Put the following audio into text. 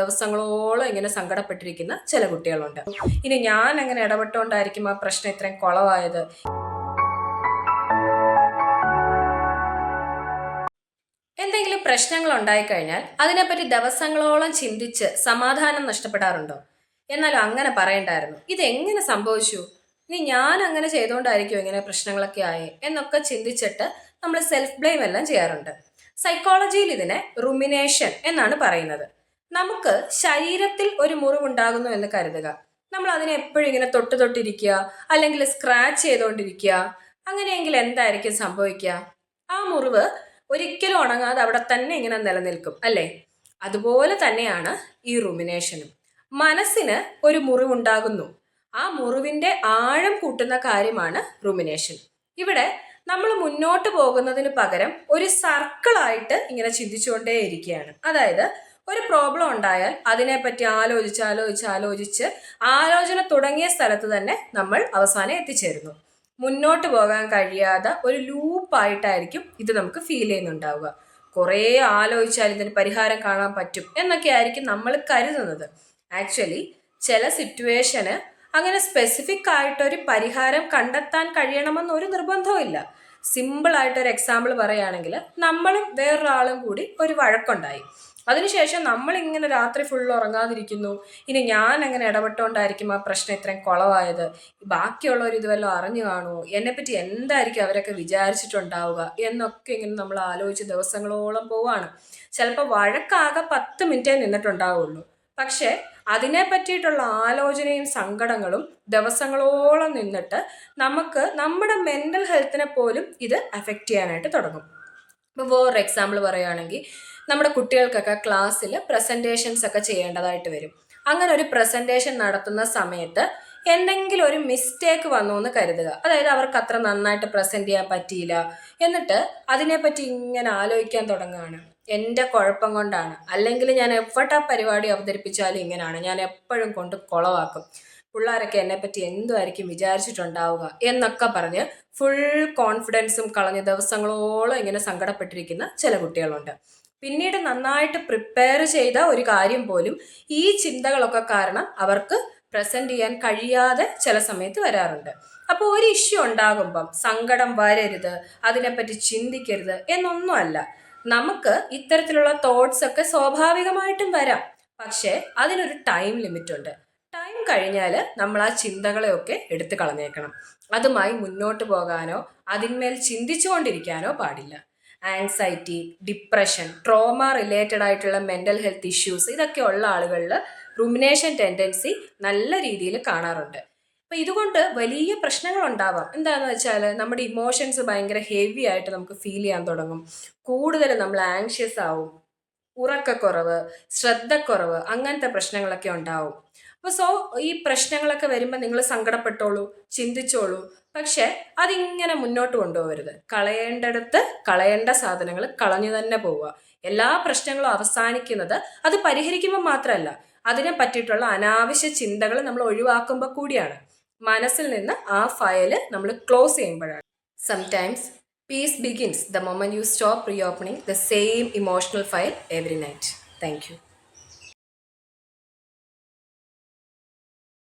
ദിവസങ്ങളോളം ഇങ്ങനെ സങ്കടപ്പെട്ടിരിക്കുന്ന ചില കുട്ടികളുണ്ട്. ഇനി ഞാൻ അങ്ങനെ ഇടപെട്ടുകൊണ്ടായിരിക്കും ആ പ്രശ്നം ഇത്രയും കുളവായത്. എന്തെങ്കിലും പ്രശ്നങ്ങൾ ഉണ്ടായിക്കഴിഞ്ഞാൽ അതിനെപ്പറ്റി ദിവസങ്ങളോളം ചിന്തിച്ച് സമാധാനം നഷ്ടപ്പെടാറുണ്ടോ? എന്നാലും അങ്ങനെ പറയണ്ടായിരുന്നു. ഇതെങ്ങനെ സംഭവിച്ചു? ഇനി ഞാൻ അങ്ങനെ ചെയ്തുകൊണ്ടായിരിക്കും ഇങ്ങനെ പ്രശ്നങ്ങളൊക്കെ ആയേ എന്നൊക്കെ ചിന്തിച്ചിട്ട് നമ്മൾ സെൽഫ് ബ്ലെയിം എല്ലാം ചെയ്യാറുണ്ട്. സൈക്കോളജിയിൽ ഇതിനെ റുമിനേഷൻ എന്നാണ് പറയുന്നത്. നമുക്ക് ശരീരത്തിൽ ഒരു മുറിവുണ്ടാകുന്നു എന്ന് കരുതുക. നമ്മൾ അതിനെ എപ്പോഴും ഇങ്ങനെ തൊട്ടിരിക്കുക, അല്ലെങ്കിൽ സ്ക്രാച്ച് ചെയ്തുകൊണ്ടിരിക്കുക. അങ്ങനെയെങ്കിൽ എന്തായിരിക്കും സംഭവിക്കുക? ആ മുറിവ് ഒരിക്കലും ഉണങ്ങാതെ അവിടെ തന്നെ ഇങ്ങനെ നിലനിൽക്കും, അല്ലേ? അതുപോലെ തന്നെയാണ് ഈ റുമിനേഷനും. മനസ്സിന് ഒരു മുറിവുണ്ടാകുന്നു, ആ മുറിവിന്റെ ആഴം കൂട്ടുന്ന കാര്യമാണ് റുമിനേഷൻ. ഇവിടെ നമ്മൾ മുന്നോട്ട് പോകുന്നതിന് പകരം ഒരു സർക്കിളായിട്ട് ഇങ്ങനെ ചിന്തിച്ചുകൊണ്ടേയിരിക്കുകയാണ്. അതായത് ഒരു പ്രോബ്ലം ഉണ്ടായാൽ അതിനെപ്പറ്റി ആലോചിച്ച് ആലോചന തുടങ്ങിയ സ്ഥലത്ത് തന്നെ നമ്മൾ അവസാനം എത്തിച്ചേരുന്നു. മുന്നോട്ട് പോകാൻ കഴിയാതെ ഒരു ലൂപ്പായിട്ടായിരിക്കും ഇത് നമുക്ക് ഫീൽ ചെയ്യുന്നുണ്ടാവുക. കുറേ ആലോചിച്ചാൽ ഇതിന് പരിഹാരം കാണാൻ പറ്റും എന്നൊക്കെ ആയിരിക്കും നമ്മൾ കരുതുന്നത്. ആക്ച്വലി ചില സിറ്റുവേഷന് അങ്ങനെ സ്പെസിഫിക് ആയിട്ടൊരു പരിഹാരം കണ്ടെത്താൻ കഴിയണമെന്ന് ഒരു നിർബന്ധവും ഇല്ല. സിമ്പിൾ ആയിട്ടൊരു എക്സാമ്പിൾ പറയുകയാണെങ്കിൽ, നമ്മളും വേറൊരാളും കൂടി ഒരു വഴക്കുണ്ടായി. അതിനുശേഷം നമ്മൾ ഇങ്ങനെ രാത്രി ഫുൾ ഉറങ്ങാതിരിക്കുന്നു. ഇനി ഞാൻ അങ്ങനെ ഇടപെട്ടുകൊണ്ടായിരിക്കും ആ പ്രശ്നം ഇത്രയും കുളവായത്. ബാക്കിയുള്ളവർ ഇതുവല്ലോ അറിഞ്ഞു കാണുമോ? എന്നെപ്പറ്റി എന്തായിരിക്കും അവരൊക്കെ വിചാരിച്ചിട്ടുണ്ടാവുക എന്നൊക്കെ ഇങ്ങനെ നമ്മൾ ആലോചിച്ച് ദിവസങ്ങളോളം പോവാണ്. ചിലപ്പോൾ വഴക്കാകെ 10 മിനിറ്റേ നിന്നിട്ടുണ്ടാവുള്ളൂ. പക്ഷെ അതിനെ പറ്റിയിട്ടുള്ള ആലോചനയും സങ്കടങ്ങളും ദിവസങ്ങളോളം നിന്നിട്ട് നമുക്ക് നമ്മുടെ മെൻ്റൽ ഹെൽത്തിനെ പോലും ഇത് അഫക്റ്റ് ചെയ്യാനായിട്ട് തുടങ്ങും. ഇപ്പോൾ വേറൊരു എക്സാമ്പിൾ പറയുകയാണെങ്കിൽ, നമ്മുടെ കുട്ടികൾക്കൊക്കെ ക്ലാസ്സിൽ പ്രസൻറ്റേഷൻസ് ഒക്കെ ചെയ്യേണ്ടതായിട്ട് വരും. അങ്ങനെ ഒരു പ്രസൻറ്റേഷൻ നടത്തുന്ന സമയത്ത് എന്തെങ്കിലും ഒരു മിസ്റ്റേക്ക് വന്നു എന്ന് കരുതുക. അതായത് അവർക്ക് അത്ര നന്നായിട്ട് പ്രസൻറ്റ് ചെയ്യാൻ പറ്റിയില്ല. എന്നിട്ട് അതിനെപ്പറ്റി ഇങ്ങനെ ആലോചിക്കാൻ തുടങ്ങുകയാണ്. എൻ്റെ കുഴപ്പം കൊണ്ടാണ്, അല്ലെങ്കിൽ ഞാൻ എവിടെ പരിപാടി അവതരിപ്പിച്ചാലും ഇങ്ങനെയാണ്, ഞാൻ എപ്പോഴും കൊണ്ട് കുളവാക്കും, പിള്ളേരൊക്കെ എന്നെപ്പറ്റി എന്തുമായിരിക്കും വിചാരിച്ചിട്ടുണ്ടാവുക എന്നൊക്കെ പറഞ്ഞ് ഫുൾ കോൺഫിഡൻസും കളഞ്ഞ് ദിവസങ്ങളോളം ഇങ്ങനെ സങ്കടപ്പെട്ടിരിക്കുന്ന ചില കുട്ടികളുണ്ട്. പിന്നീട് നന്നായിട്ട് പ്രിപ്പയർ ചെയ്ത ഒരു കാര്യം പോലും ഈ ചിന്തകളൊക്കെ കാരണം അവർക്ക് പ്രസൻറ്റ് ചെയ്യാൻ കഴിയാതെ ചില സമയത്ത് വരാറുണ്ട്. അപ്പോൾ ഒരു ഇഷ്യൂ ഉണ്ടാകുമ്പം സങ്കടം വരരുത്, അതിനെപ്പറ്റി ചിന്തിക്കരുത് എന്നൊന്നുമല്ല. നമുക്ക് ഇത്തരത്തിലുള്ള തോട്ട്സ് ഒക്കെ സ്വാഭാവികമായിട്ടും വരാം. പക്ഷേ അതിനൊരു ടൈം ലിമിറ്റ് ഉണ്ട്. ടൈം കഴിഞ്ഞാൽ നമ്മൾ ആ ചിന്തകളെയൊക്കെ എടുത്തു കളഞ്ഞേക്കണം. അതുമായി മുന്നോട്ട് പോകാനോ അതിന്മേൽ ചിന്തിച്ചുകൊണ്ടിരിക്കാനോ പാടില്ല. ആങ്സൈറ്റി, ഡിപ്രഷൻ, ട്രോമ റിലേറ്റഡ് ആയിട്ടുള്ള മെൻ്റൽ ഹെൽത്ത് ഇഷ്യൂസ് ഇതൊക്കെ ഉള്ള ആളുകളിൽ റുമിനേഷൻ ടെൻഡൻസി നല്ല രീതിയിൽ കാണാറുണ്ട്. അപ്പം ഇതുകൊണ്ട് വലിയ പ്രശ്നങ്ങൾ ഉണ്ടാവാം. എന്താണെന്ന് വെച്ചാൽ നമ്മുടെ ഇമോഷൻസ് ഭയങ്കര ഹെവി ആയിട്ട് നമുക്ക് ഫീൽ ചെയ്യാൻ തുടങ്ങും. കൂടുതൽ നമ്മൾ ആങ്ഷ്യസ് ആവും, ഉറക്കക്കുറവ്, ശ്രദ്ധക്കുറവ്, അങ്ങനത്തെ പ്രശ്നങ്ങളൊക്കെ ഉണ്ടാവും. അപ്പോൾ ഈ പ്രശ്നങ്ങളൊക്കെ വരുമ്പോൾ നിങ്ങൾ സങ്കടപ്പെട്ടോളൂ, ചിന്തിച്ചോളൂ. പക്ഷെ അതിങ്ങനെ മുന്നോട്ട് കൊണ്ടുപോകരുത്. കളയേണ്ടടുത്ത് കളയേണ്ട സാധനങ്ങൾ കളഞ്ഞു തന്നെ പോവുക. എല്ലാ പ്രശ്നങ്ങളും അവസാനിക്കുന്നത് അത് പരിഹരിക്കുമ്പോൾ മാത്രമല്ല, അതിനെ പറ്റിയിട്ടുള്ള അനാവശ്യ ചിന്തകൾ നമ്മൾ ഒഴിവാക്കുമ്പോൾ കൂടിയാണ്. മനസ്സിൽ നിന്ന് ആ ഫയൽ നമ്മൾ ക്ലോസ് ചെയ്യുമ്പോഴാണ്. Sometimes peace begins the moment you stop reopening the same emotional file every night. Thank you.